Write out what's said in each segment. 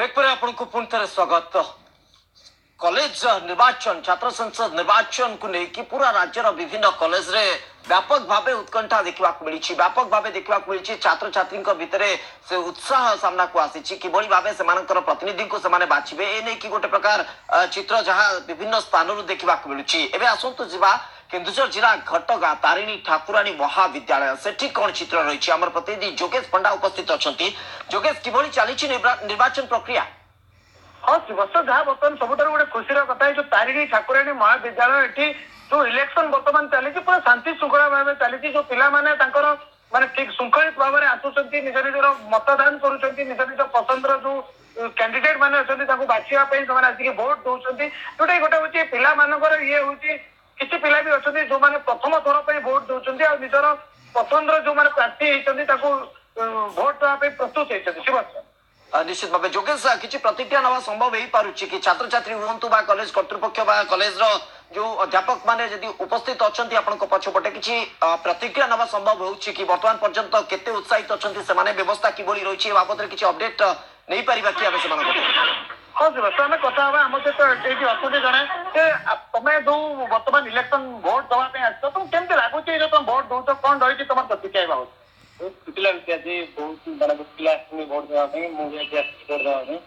Break पर आपको पुणी थे स्वागत। कॉलेज निर्वाचन छात्र संसद निर्वाचन को लेकिन पूरा राज्यर विभिन्न कॉलेज रे व्यापक भाव उत्कंठा देखा मिली व्यापक भाव देखा मिली छात्र छात्री भितर से उत्साह सामना को आसी कि भाव से प्रतिनिधि को से बाछे एने की गोटे प्रकार चित्र जहाँ विभिन्न स्थान देखा मिलूँ। एवं आसतु जा केन्दुझर जिला घटगाँ तारिणी ठाकुराणी महाविद्यालय से कौन चित्र रही आम प्रतिनिधि जोगेश पंडा उपस्थित अच्छा। जोगेश किभली चली निर्वाचन प्रक्रिया? हाँ बस जहाँ बर्तमान सबुठ गोटे खुशी कथा जो तारिणी ठाकुराणी महाविद्यालय ये जो इलेक्शन बर्तमान चली पूरा शांति श्रृंखला भाव चली जो पिला माने माने ठीक श्रृंखलित भाव में आसुंच निज निजर मतदान करुँच निज निज पसंद जो कैंडिडेट मैंने अच्छा बाछापी आसिक भोट दौरान जोटा गोटे हूँ पिला मानकर ये हूँ किसी पिला भी अच्छा जो मैंने प्रथम थर पर भोट दौरान आ निजर पसंद जो मैंने प्रार्थी होती भोट देवाई प्रस्तुत होती। निश्चित भाव जोगेश किसी प्रतिक्रिया नवा संभव हो पारुछि कि छात्र छात्री हूँ बा कॉलेज कर्तृपक्ष बा कॉलेज रो जो अध्यापक माने यदि उपस्थित अच्छा आपण पछपटे किसी प्रतिक्रिया नवा संभव होछि कि वर्तमान पर्यंत केते उत्साहित अच्छा से व्यवस्था किभली रही बाबद किसी अपडेट नहीं पारिबा कि आमे हाँ जी बस आम कथा आम सहित ये अच्छा जड़े तुम्हें जो बर्तमान इलेक्शन भोट दवाई आस तुम केमती लगुच तुम भोट दौच कौन रही तुम प्रतिक्रिया बाबद? पिला आज बहुत मानक पिला भोट देवाई मुझे भोट देवाई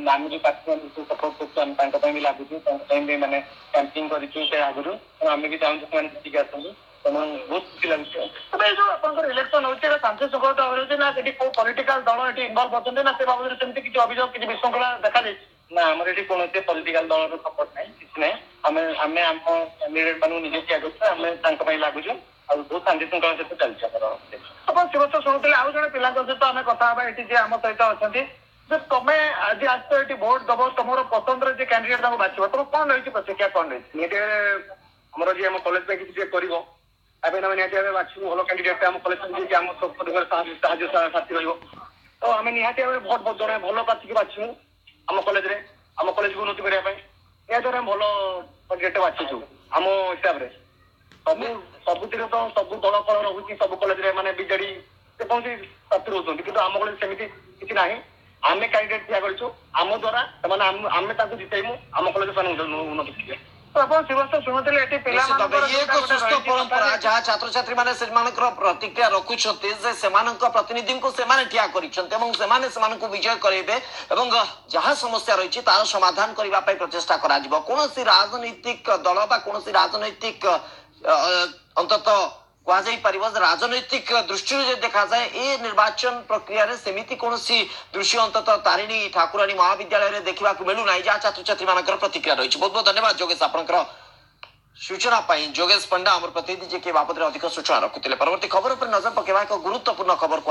आम जो पार्टी सपोर्ट कर भी लगुच मैंने कैंपिंग करम भी चाहूँ जीतिक आसतु तेणु बहुत खुशी लगे। जो आप इलेक्शन होती है शांति श्रृंखला ना कौ पॉलिटिकल दल ये इनवल्व होते ना से बाबद से किसी अभियोग किसी विशृंखला देखा जाए ना आमर ये कौन पॉलिटिकल दल सपोर्ट ना किसी ना आम कैंडिडेट मानू निजे ठिया कर लगुच बहुत शांति श्रृंखला सहित चलती। आप शिवस्व शुणुले आउ जड़े पिला सहित आम कथा ये आम सहित अच्छा तुम आज आस ये भोट दब तुम पसंद कैंडिडेट बाछव तुम कौन रही प्रतिक्रिया कौन रही आमर जी आम कॉलेज किसी कर निहती बाछू भल कैंडिडेट आम कॉलेज आम साथी तो आम निहती भोट जड़े भल प्रार्थी बाछू आम कॉलेज को उन्नति करने निहती भल कैंडिडेट बाछीचु आम हिसाब से सबुति तो सब दल कल रोचे सब कॉलेज माने बीजेडी कौन प्रार्थी रोच कि आम कॉलेज सेमती किसी ना आम कैंडिडेट ठिया कर आम द्वारा आम जितेबू आम कॉलेज उन्नति कर परंपरा जहाँ छात्र छात्री माने प्रतिक्रिया रखुंट प्रतिनिधि को ठिया कर विजय करेंगे जहाँ समस्या रही तार समाधान करने प्रचेषा कौन राजनैतिक दल कौन राजनैतिक अंतत कह राजनैतिक दृष्टि देखा जाए ये निर्वाचन प्रक्रिया सेमिति कौन दृश्य अंतत तारिणी ठाकुराणी महाविद्यालय देखा मिलूना जहाँ छात्र छात्री मान प्रतिक्रिया रही। बहुत बहुत धन्यवाद जोगेश आपंकर सूचना जोगेश पंडा आम प्रतिनिधि जे बाबद अधिक सूचना रखुते। परवर्ती खबर पर नजर पकेवा एक गुरुत्वपूर्ण खबर को